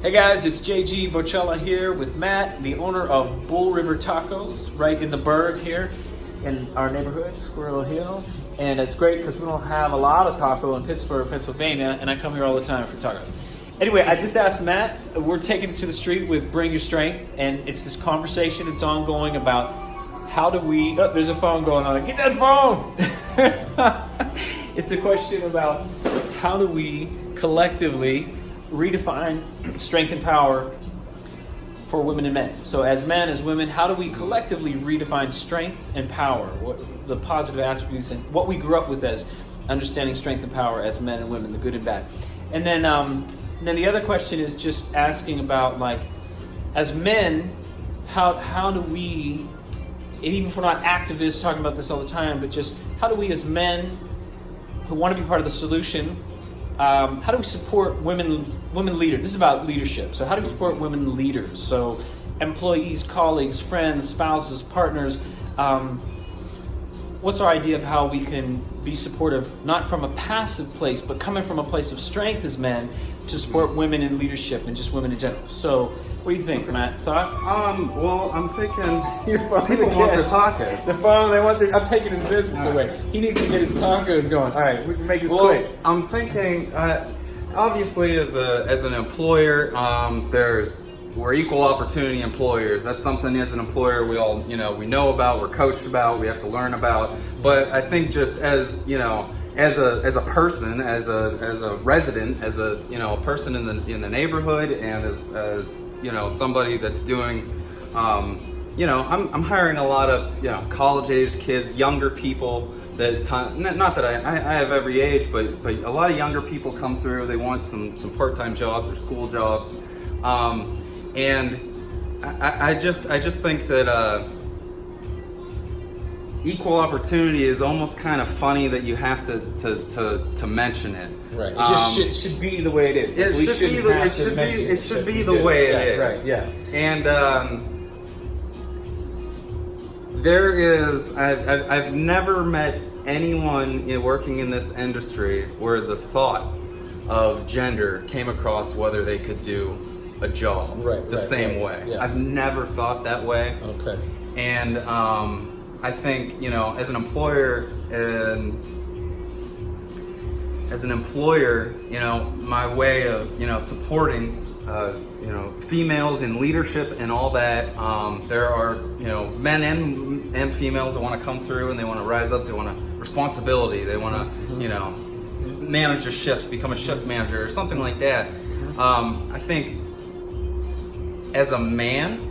Hey guys, it's JG Bocella here with Matt, the owner of Bull River Tacos, right in the Burg here in our neighborhood, Squirrel Hill. And it's great because we don't have a lot of taco in Pittsburgh, Pennsylvania, and I come here all the time for tacos. Anyway, I just asked Matt, we're taking it to the street with Bring Your Strength, and it's this conversation that's ongoing about how do we, there's a phone going on, get that phone! It's a question about how do we collectively redefine strength and power for women and men. So as men, as women, how do we collectively redefine strength and power? What the positive attributes and what we grew up with as understanding strength and power as men and women, the good and bad. And then the other question is just asking about, like, as men, how do we, and even if we're not activists talking about this all the time, but just how do we as men who want to be part of the solution, how do we support women leaders? This is about leadership. So how do we support women leaders? So employees, colleagues, friends, spouses, partners. What's our idea of how we can be supportive, not from a passive place, but coming from a place of strength as men to support women in leadership and just women in general? So what do you think, Matt? Thoughts? Well, I'm thinking people want their tacos. The phone, they want their, I'm taking his business away. He needs to get his tacos going. All right, we can make this quick. I'm thinking, obviously, as an employer, we're equal opportunity employers. That's something as an employer we all, we know about, we're coached about, we have to learn about. But I think just as a person, as a resident, as a person in the neighborhood, and as somebody that's doing, I'm hiring a lot of college age kids, younger people. That not that I have every age, but a lot of younger people come through. They want some part-time jobs or school jobs, and I just think that. Equal opportunity is almost kind of funny that you have to mention it. Right. It just should be the way it is. It should be the way it is. Right. Yeah. And there is. I've never met anyone working in this industry where the thought of gender came across whether they could do a job the same way. Yeah. I've never thought that way. Okay. And I think, as an employer, my way of, supporting, females in leadership and all that, there are, men and females that want to come through and they want to rise up, they want responsibility, they want to, manage a shift, become a shift manager or something like that. I think as a man,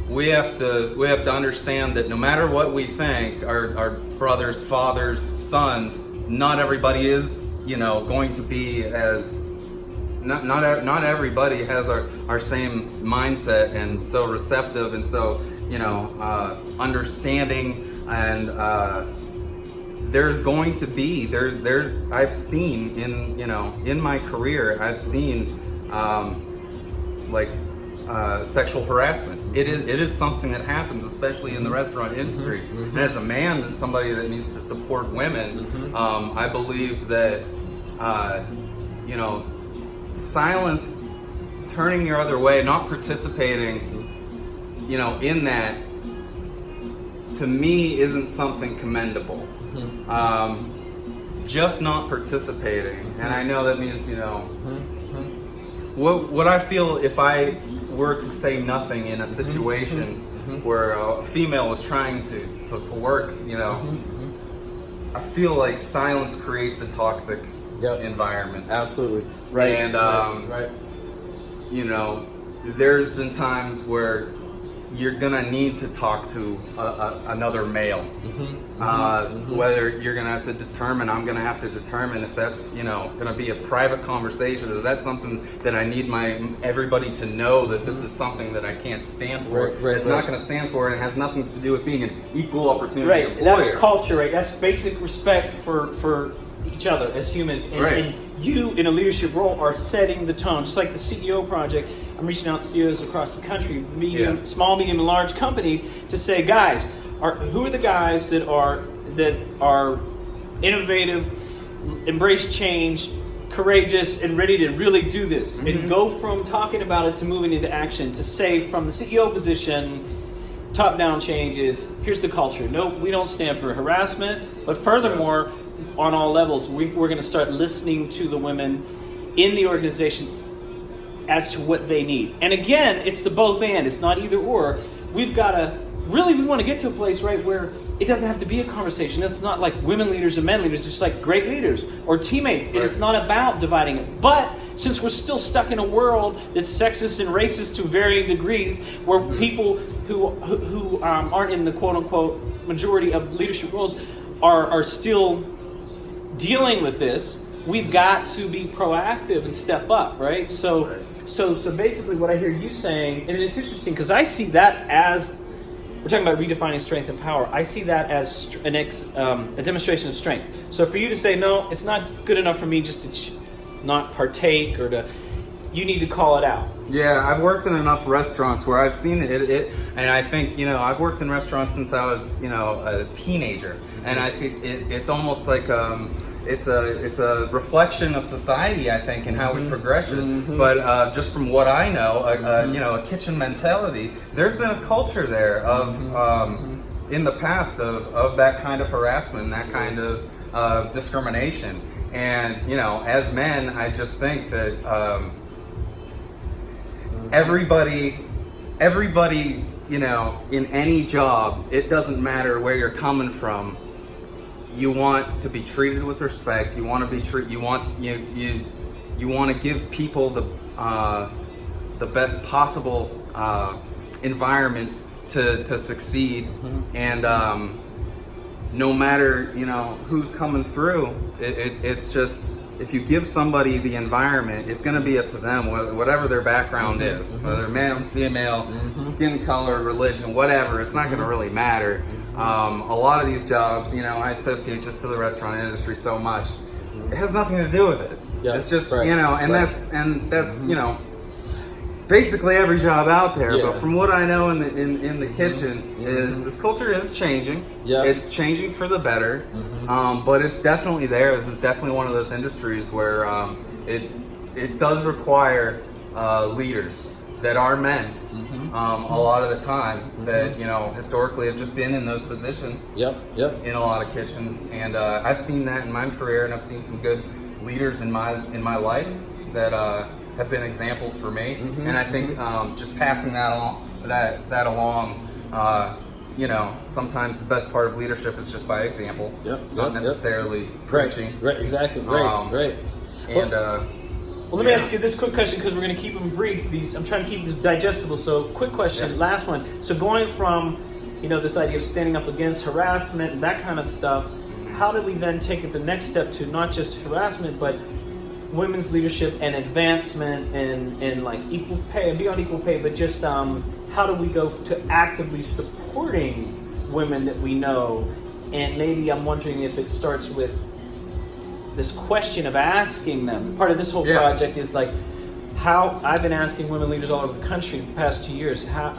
we have to understand that no matter what we think, our brothers, fathers, sons, not everybody is, going to be as, not everybody has our same mindset and so receptive and so, understanding, and there's going to be, I've seen in my career, I've seen, sexual harassment. It is something that happens, especially in the restaurant industry. And as a man, somebody that needs to support women, I believe that silence, turning your other way, not participating, in that, to me, isn't something commendable. Just not participating, and I know that means what I feel if I were to say nothing in a situation where a female was trying to work, I feel like silence creates a toxic environment. Absolutely. Right. And, there's been times where you're gonna need to talk to another male. Whether you're gonna have to determine, I'm gonna have to determine if that's gonna be a private conversation. Is that something that I need everybody to know that this is something that I can't stand for? It's not gonna stand for, and it has nothing to do with being an equal opportunity employer. That's culture, right? That's basic respect for each other as humans. And you, in a leadership role, are setting the tone. Just like the CEO project, I'm reaching out to CEOs across the country, small, medium, and large companies, to say, guys, who are the guys that are innovative, embrace change, courageous and ready to really do this and go from talking about it to moving into action, to say from the CEO position, top-down changes, here's the culture. No, we don't stand for harassment, but furthermore, on all levels, we're going to start listening to the women in the organization as to what they need. And again, it's the both and. It's not either or. We've got to, really, we want to get to a place, right, where it doesn't have to be a conversation. It's not like women leaders and men leaders. It's just like great leaders or teammates. And it's not about dividing it. But since we're still stuck in a world that's sexist and racist to varying degrees, where people who aren't in the quote-unquote majority of leadership roles are still dealing with this, we've got to be proactive and step up, right? So basically what I hear you saying, and it's interesting because I see that as, we're talking about redefining strength and power, I see that as a demonstration of strength. So for you to say, no, it's not good enough for me just to not partake or to, you need to call it out. Yeah, I've worked in enough restaurants where I've seen it, and I think, I've worked in restaurants since I was, a teenager, and I think it's almost like it's a reflection of society, I think, and how we progress it. But just from what I know, a kitchen mentality, there's been a culture there of in the past of that kind of harassment, that kind of discrimination, and as men, I just think that. Everybody, in any job, it doesn't matter where you're coming from. You want to be treated with respect. You want to be you want to give people the best possible environment to succeed, and no matter who's coming through, it's just. If you give somebody the environment, it's going to be up to them, whatever their background is, whether male, female, skin color, religion, whatever. It's not going to really matter. A lot of these jobs, I associate just to the restaurant industry so much. It has nothing to do with it. Yeah, it's just that's basically every job out there. Yeah. But from what I know in the kitchen is this culture is changing. Yeah. It's changing for the better. But it's definitely there. This is definitely one of those industries where it does require leaders that are men. A lot of the time that historically have just been in those positions. In a lot of kitchens, and I've seen that in my career, and I've seen some good leaders in my life that have been examples for me, and I think just passing that along. Sometimes the best part of leadership is just by example. It's not necessarily preaching. Right, exactly. Right. And well, let me ask you this quick question because we're going to keep them brief. I'm trying to keep them digestible. So, quick question, last one. So, going from this idea of standing up against harassment and that kind of stuff, how do we then take it the next step to not just harassment, but women's leadership and advancement and like equal pay and beyond equal pay, but just how do we go to actively supporting women that we know? And maybe I'm wondering if it starts with this question of asking them. Part of this whole project is like how I've been asking women leaders all over the country for the past 2 years, how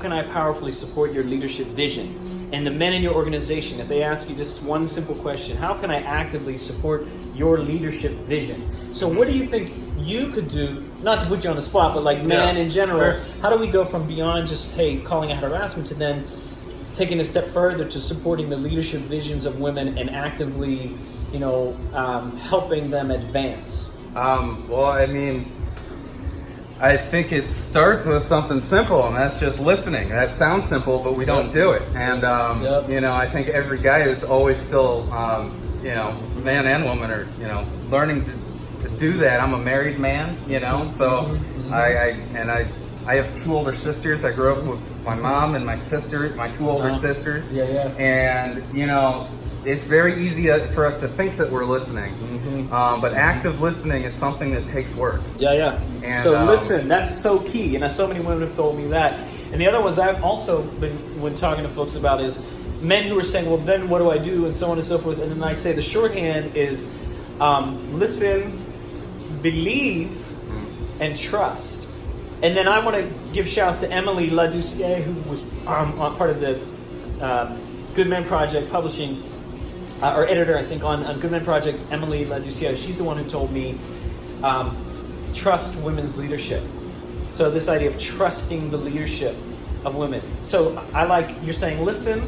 can I powerfully support your leadership vision? And the men in your organization, if they ask you this one simple question, how can I actively support your leadership vision? So what do you think you could do, not to put you on the spot, but like men in general, how do we go from beyond just, hey, calling out harassment to then taking a step further to supporting the leadership visions of women and actively, helping them advance? I think it starts with something simple, and that's just listening. That sounds simple, but we don't do it. And, I think every guy is always still, man and woman are, learning to do that. I'm a married man, so I have two older sisters. I grew up with my mom and my sister, my two older sisters. And, it's very easy for us to think that we're listening. But active listening is something that takes work. And, so listen, that's so key. And so many women have told me that. And the other ones I've also been, when talking to folks about, is men who are saying, well, then what do I do? And so on and so forth. And then I say the shorthand is listen, believe, and trust. And then I want to give shouts to Emily LaDoucier, who was part of the Good Men Project publishing or editor, I think, on Good Men Project, Emily LaDucia. She's the one who told me trust women's leadership. So this idea of trusting the leadership of women. So I like you're saying listen,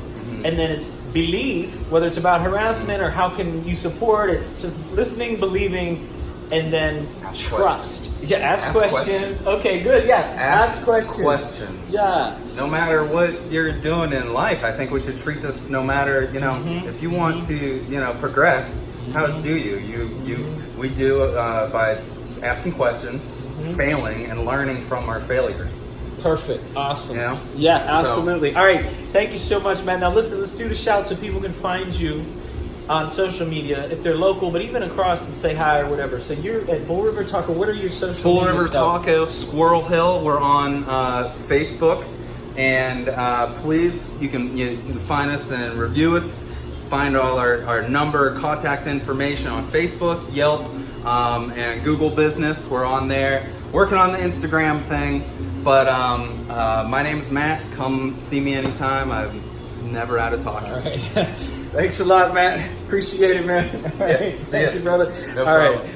and then it's believe, whether it's about harassment or how can you support it. Just listening, believing, and then Ask trust. questions. Yeah, ask questions. Okay, good. Yeah, ask questions. Yeah. No matter what you're doing in life, I think we should treat this. No matter if you want to progress, how do we do by asking questions, failing, and learning from our failures. Perfect. Awesome. Yeah? Yeah, absolutely. All right. Thank you so much, Matt. Now listen, let's do the shout so people can find you on social media if they're local, but even across and say hi or whatever. So you're at Bull River Taco. What are your social Bull media River stuff? Taco, Squirrel Hill. We're on Facebook, and please, you can find us and review us. Find all our number, contact information on Facebook, Yelp, and Google Business. We're on there. Working on the Instagram thing, but my name's Matt. Come see me anytime. I'm never out of talking. All right. Thanks a lot, Matt. Appreciate it, man. All right. See ya. Thank you, brother. No All right. problem.